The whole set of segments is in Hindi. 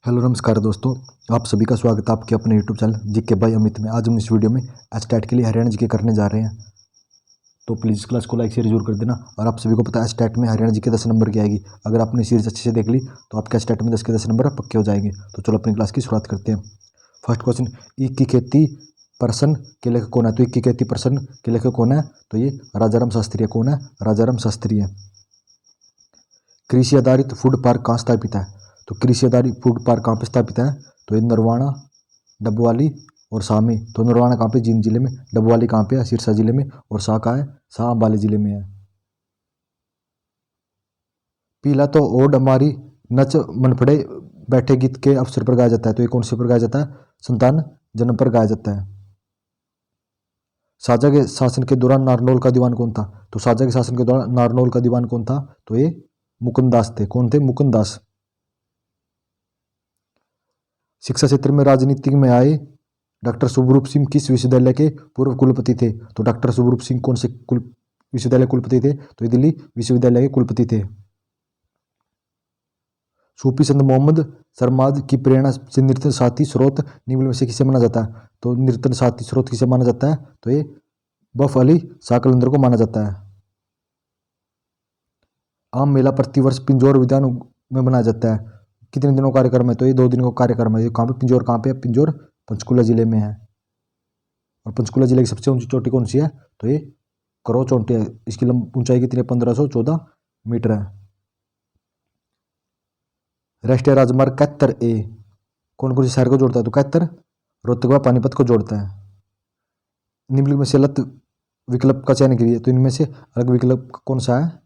हेलो नमस्कार दोस्तों। आप सभी का स्वागत है आपके अपने YouTube channel GK by Amit में। आज हम इस वीडियो में एचटेट के लिए हरियाणा जीके करने जा रहे हैं, तो प्लीज़ इस क्लास को लाइक शेयर जरूर कर देना। और आप सभी को पता है एचटेट में हरियाणा जीके 10 नंबर की आएगी। अगर आपने सीरीज अच्छे से देख ली तो आपके एचटेट में 10 के 10 नंबर पक्के हो जाएंगे। तो चलो अपनी क्लास की शुरुआत करते हैं। फर्स्ट क्वेश्चन, ईख की खेती प्रश्न के लेखक कौन है? तो ईख की खेती प्रश्न के लेखक कौन है? तो ये राजाराम शास्त्री है। कौन है? राजाराम शास्त्री है। कृषि आधारित फूड पार्क कहाँ स्थापित है? तो कृषि आधारित फूड पार्क कहाँ पे स्थापित है? तो ये नरवाना, डबवाली और शाह में। तो नरवाना कहाँ पे? जींद जिले में। डबवाली कहाँ पे है? सिरसा जिले में। और शाह कहाँ है? शाह अंबाला जिले में है। पीला तो ओड हमारी नच मन पड़े बैठे गीत के अवसर पर गाया जाता है। तो ये कौन से पर गाया जाता है? संतान जन्म पर गाया जाता है। शाहजहाँ के शासन के दौरान नारनौल का दीवान कौन था? तो शाहजहाँ के शासन के दौरान नारनौल का दीवान कौन था? तो ये मुकुंददास थे। कौन थे? मुकुंददास। शिक्षा क्षेत्र में राजनीति में आए डॉक्टर शुभरूप सिंह किस विश्वविद्यालय के पूर्व कुलपति थे? तो डॉक्टर शुभरूप सिंह कौन से विश्वविद्यालय कुलपति थे? तो ये दिल्ली विश्वविद्यालय के कुलपति थे। सूफी संत मोहम्मद सरमाद की प्रेरणा से नृत्य साथी स्रोत निम्न में से किसे माना जाता है? तो नृत्य साथी स्रोत किसे माना जाता है? तो ये बफ अली शाह कलंदर को माना जाता है। आम मेला प्रतिवर्ष पिंजौर उद्यान में बनाया जाता है। कितने दिनों का कार्यक्रम है? तो ये 2 दिन का कार्यक्रम है। ये कहाँ पे? पिंजौर कहाँ पे है? पिंजौर पंचकुला जिले में है। और पंचकुला जिले की सबसे ऊंची चोटी कौन सी है? तो ये करो चोटी है। इसकी ऊंचाई कितनी है? 1514 मीटर है। राष्ट्रीय राजमार्ग 71A कौन कौन से शहर को जोड़ता है? तो 71 रोहतक व पानीपत को जोड़ता है। निम्नलिखित में से अलग विकल्प का चयन करिए। तो इनमें से अलग विकल्प कौन सा है?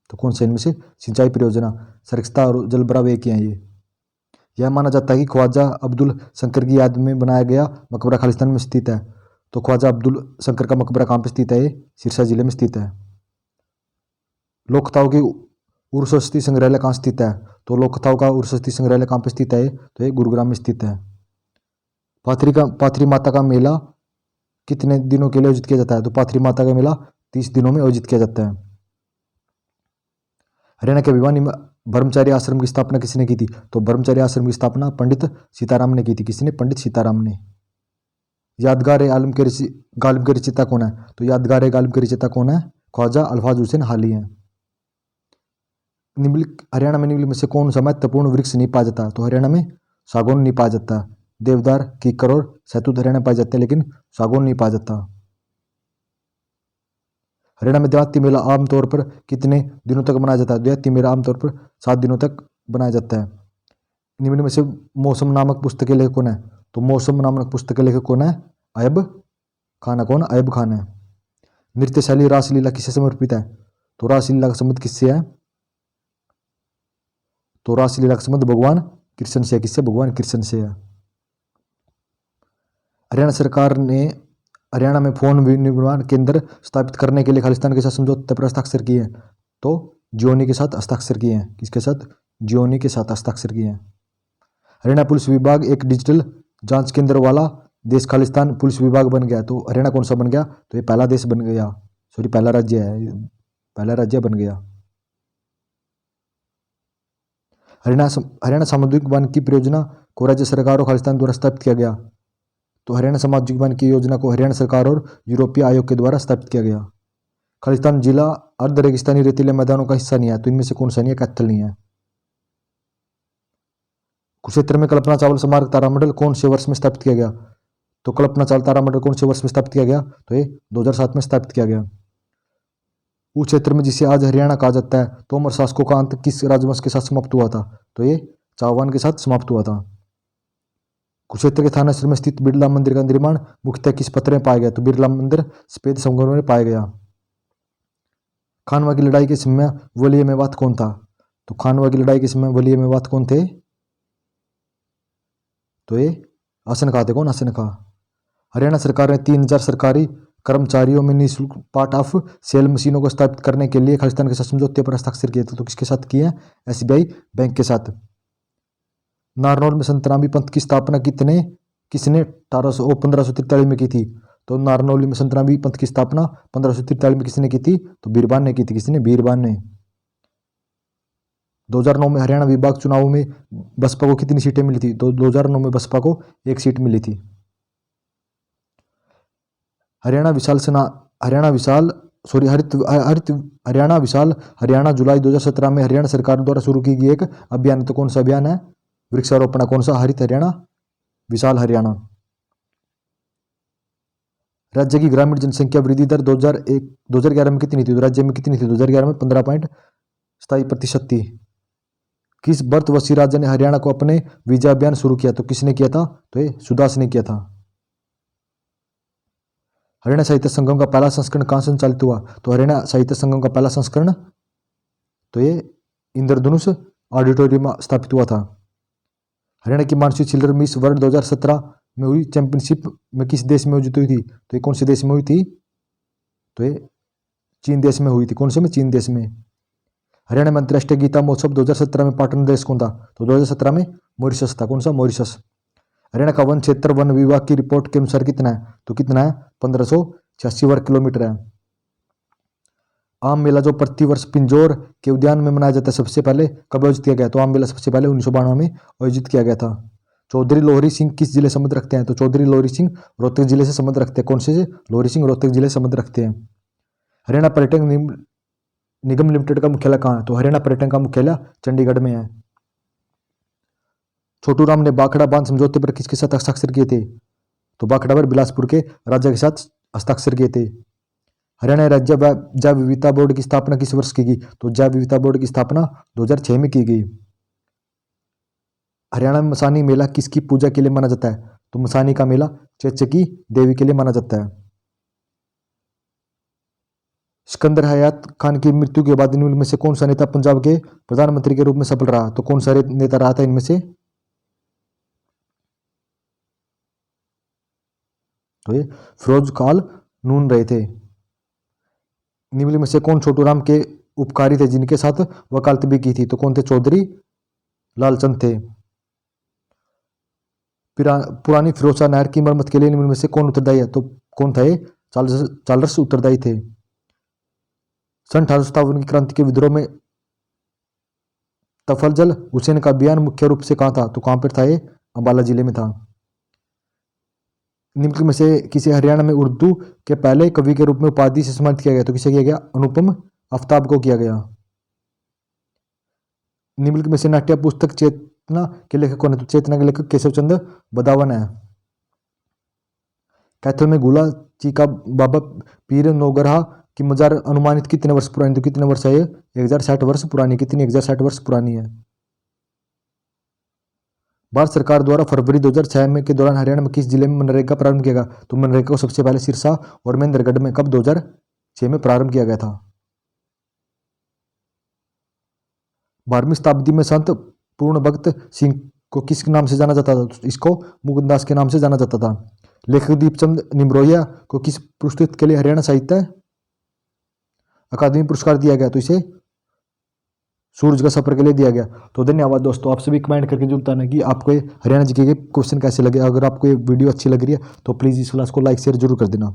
तो कौन सा इनमें से? सिंचाई परियोजना, सरिस्ता और जलभराव एक ही हैं ये। यह माना जाता है कि ख्वाजा अब्दुल शंकर की याद में बनाया गया मकबरा खालिस्तान में स्थित है। तो ख्वाजा अब्दुल शंकर का मकबरा कहाँ पे स्थित है? ये सिरसा जिले में स्थित है। लोकताओं की उर्सस्थी संग्रहालय कहाँ स्थित है? तो लोकताओं का उर्सस्थी संग्रहालय कहाँ पे स्थित है? तो ये गुरुग्राम में स्थित है। पाथरी माता का मेला कितने दिनों के लिए आयोजित किया जाता है? तो पाथरी माता का मेला 30 दिनों में आयोजित किया जाता है। हरियाणा के भिवानी में ब्रह्मचारी आश्रम की स्थापना किसने की थी? तो ब्रह्मचारी आश्रम की स्थापना पंडित सीताराम ने की थी। किसने? पंडित सीताराम ने। यादगार आलम के गालिब के रचयिता कौन है? तो यादगार गालिब के रचयिता कौन है? ख्वाजा अल्फाज हुसैन हाली हैं। हरियाणा में निम्नलिखित में से कौन सा महत्वपूर्ण वृक्ष नहीं पाया जाता? तो हरियाणा में सागौन नहीं पाया जाता। देवदार, कीकर और सहतूत हरियाणा पाए जाते हैं, लेकिन सागौन नहीं पाया जाता। हरियाणा में देहाती मेला आमतौर पर कितने दिनों तक मनाया जाता है? देहाती मेला आमतौर पर 7 दिनों तक बनाया जाता है। निम्न में से मौसम नामक पुस्तक के लेखक कौन है? तो मौसम नामक पुस्तक के लेखक कौन है? अयब खान है। कौन? अयब खान है। नृत्य शैली रासलीला किसे समर्पित है? तो रासलीला का संबंध किससे है? तो रासलीला का संबंध भगवान कृष्ण से है। किससे? भगवान कृष्ण से है। हरियाणा सरकार ने हरियाणा में फोन विनिर्माण केंद्र स्थापित करने के लिए खालिस्तान के साथ समझौते पर हस्ताक्षर किए हैं। तो जियोनी के साथ हस्ताक्षर किए हैं। किसके साथ? जियोनी के साथ हस्ताक्षर किए हैं। हरियाणा पुलिस विभाग एक डिजिटल जांच केंद्र वाला देश खालिस्तान पुलिस विभाग बन गया। तो हरियाणा कौन सा बन गया? तो ये पहला देश बन गया। सॉरी, पहला राज्य है। पहला राज्य बन गया। हरियाणा सामुदायिक वानिकी परियोजना को राज्य सरकार और खालिस्तान द्वारा स्थापित किया गया। तो हरियाणा सामाजिक वानिकी योजना को हरियाणा सरकार और यूरोपीय आयोग के द्वारा स्थापित किया गया। खालिस्तान जिला अर्ध रेगिस्तानी रेतीले मैदानों का हिस्सा नहीं है। तो इनमें से कौन सा नहीं है? कैथल नहीं है। कुरुक्षेत्र में कल्पना चावला स्मारक तारामंडल कौन से वर्ष में स्थापित किया गया? तो कल्पना चावला तारामंडल कौन से वर्ष में स्थापित किया गया? तो ये 2007 में स्थापित किया गया। उस क्षेत्र में जिसे आज हरियाणा कहा जाता है, तोमर शासकों का अंत किस राजवंश के साथ समाप्त हुआ था? तो ये चाहवान के साथ समाप्त हुआ था। कुरुक्षेत्र के थानेश्वर में स्थित बिरला मंदिर का निर्माण मुख्यतः किस पत्र में पाया गया? तो बिरला मंदिर सफेद संगमरमर में पाया गया। खानवा की लड़ाई के समय वलीय मेवात कौन था? तो खानवा की लड़ाई के समय वलीय मेवात कौन थे? तो ये आसन खां थे। कौन? आसन खां। हरियाणा सरकार ने 3000 सरकारी कर्मचारियों में निःशुल्क पार्ट ऑफ सेल मशीनों को स्थापित करने के लिए खालिस्तान के साथ समझौते पर हस्ताक्षर किए थे। तो किसके साथ किए हैं? SBI बैंक के साथ। नारनौल में संतरामी पंथ की स्थापना किसने 1543 में की थी? तो नारनौली में संतरामी पंथ की स्थापना 1543 में किसने की थी? तो बीरबान ने की थी। किसने? बीरबान ने। 2009 में हरियाणा विभाग चुनाव में बसपा को कितनी सीटें मिली थी? तो 2009 में बसपा को 1 सीट मिली थी। हरियाणा विशाल हरियाणा जुलाई 2017 में हरियाणा सरकार द्वारा शुरू की गई एक अभियान है। तो कौन सा अभियान है? वृक्षारोपण। कौन सा? हरित हरियाणा, विशाल हरियाणा। राज्य की ग्रामीण जनसंख्या वृद्धि दर 2011 में कितनी थी? तो राज्य में कितनी थी 2011 में? 15.27% थी। किस भारतवर्षीय राज्य ने हरियाणा को अपने वीजा अभियान शुरू किया? तो किसने किया था? तो ये सुदास ने किया था। हरियाणा साहित्य संगम का पहला संस्करण कहाँ संचालित हुआ? तो हरियाणा साहित्य संगम का पहला संस्करण तो ये इंद्रधनुष ऑडिटोरियम में स्थापित हुआ था। हरियाणा की मानसी चिल्ड्रन मिस वर्ल्ड 2017 में हुई चैंपियनशिप में किस देश में आयोजित हुई थी? तो ये कौन से देश में हुई थी? तो ये चीन देश में हुई थी। कौन से में? चीन देश में। हरियाणा में अंतर्राष्ट्रीय गीता महोत्सव 2017 में पार्टनर देश कौन था? तो 2017 में मॉरिशस था। कौन सा? मॉरिशस। हरियाणा का वन क्षेत्र वन विभाग की रिपोर्ट के अनुसार कितना है? तो कितना है? 1586 वर्ग किलोमीटर है। आम मेला जो प्रतिवर्ष पिंजौर के उद्यान में मनाया जाता है, सबसे पहले कब आयोजित किया गया? तो आम मेला सबसे पहले 1992 में आयोजित किया गया था। चौधरी लोहरी सिंह किस जिले से संबंध रखते हैं? तो चौधरी लोहरी सिंह रोहतक जिले से संबंध रखते हैं। कौन से? लोहरी सिंह रोहतक जिले से संबंध रखते हैं। हरियाणा पर्यटन निगम लिमिटेड का मुख्यालय कहाँ है? तो हरियाणा पर्यटन का मुख्यालय चंडीगढ़ में है। छोटू राम ने भाखड़ा बांध समझौते पर किसके साथ हस्ताक्षर किए थे? तो भाखड़ा पर बिलासपुर के राजा के साथ हस्ताक्षर किए थे। हरियाणा राज्य जैव विविधता बोर्ड की स्थापना किस वर्ष की गई? तो जैव विविधता बोर्ड की स्थापना 2006 में की गई। हरियाणा में मसानी मेला किसकी पूजा के लिए माना जाता है? तो मसानी का मेला चेचकी देवी के लिए माना जाता है। सिकंदर हयात खान की मृत्यु के बाद इनमें से कौन सा नेता पंजाब के प्रधानमंत्री के रूप में सफल रहा? तो कौन सा नेता रहा था इनमें से? तो ये फिरोज खान नून रहे थे। निम्न में से कौन छोटू राम के उपकारी थे जिनके साथ वकालत भी की थी? तो कौन थे? चौधरी लालचंद थे। पुरानी फिरोज शाह नहर की मरम्मत के लिए निम्न में से कौन उत्तरदायी है? तो कौन था ये? चार्ल्स उत्तरदायी थे। सन 1857 की क्रांति के विद्रोह में तफजल हुसैन का अभियान मुख्य रूप से कहाँ था? तो कहाँ पर था ये? अंबाला जिले में था। निम्न में से किसी हरियाणा में उर्दू के पहले कवि के रूप में उपाधि से सम्मानित किया गया? तो किसे किया गया? अनुपम आफ्ताब को किया गया। निम्न में से नाट्य पुस्तक चेतना के लेखक कौन है? तो चेतना के लेखक केशव चंद्र बदावन है। कैथल में गुला चीका बाबा पीर नौगरहा की मजार अनुमानित कितने वर्ष पुरानी? तो कितने वर्ष है ये? 1060 वर्ष पुरानी। कितनी? 1060 वर्ष पुरानी है। भारत सरकार द्वारा फरवरी 2006 में के दौरान हरियाणा में किस जिले में मनरेगा प्रारंभ किया गया? तो मनरेगा को सबसे पहले सिरसा और महेंद्रगढ़ में कब 2006 में प्रारंभ किया गया था। 12वीं शताब्दी में संत पूर्ण भक्त सिंह को किस नाम से जाना जाता था? इसको मुकुंदास के नाम से जाना जाता था। लेखक दीपचंद निम्रोहिया को किस पुस्तक के लिए हरियाणा साहित्य अकादमी पुरस्कार दिया गया? तो इसे सूरज का सफर के लिए दिया गया। तो धन्यवाद दोस्तों। आप सभी कमेंट करके जरूर बताना कि आपको हरियाणा जीके के क्वेश्चन कैसे लगे। अगर आपको ये वीडियो अच्छी लग रही है तो प्लीज़ इस क्लास को लाइक शेयर जरूर कर देना।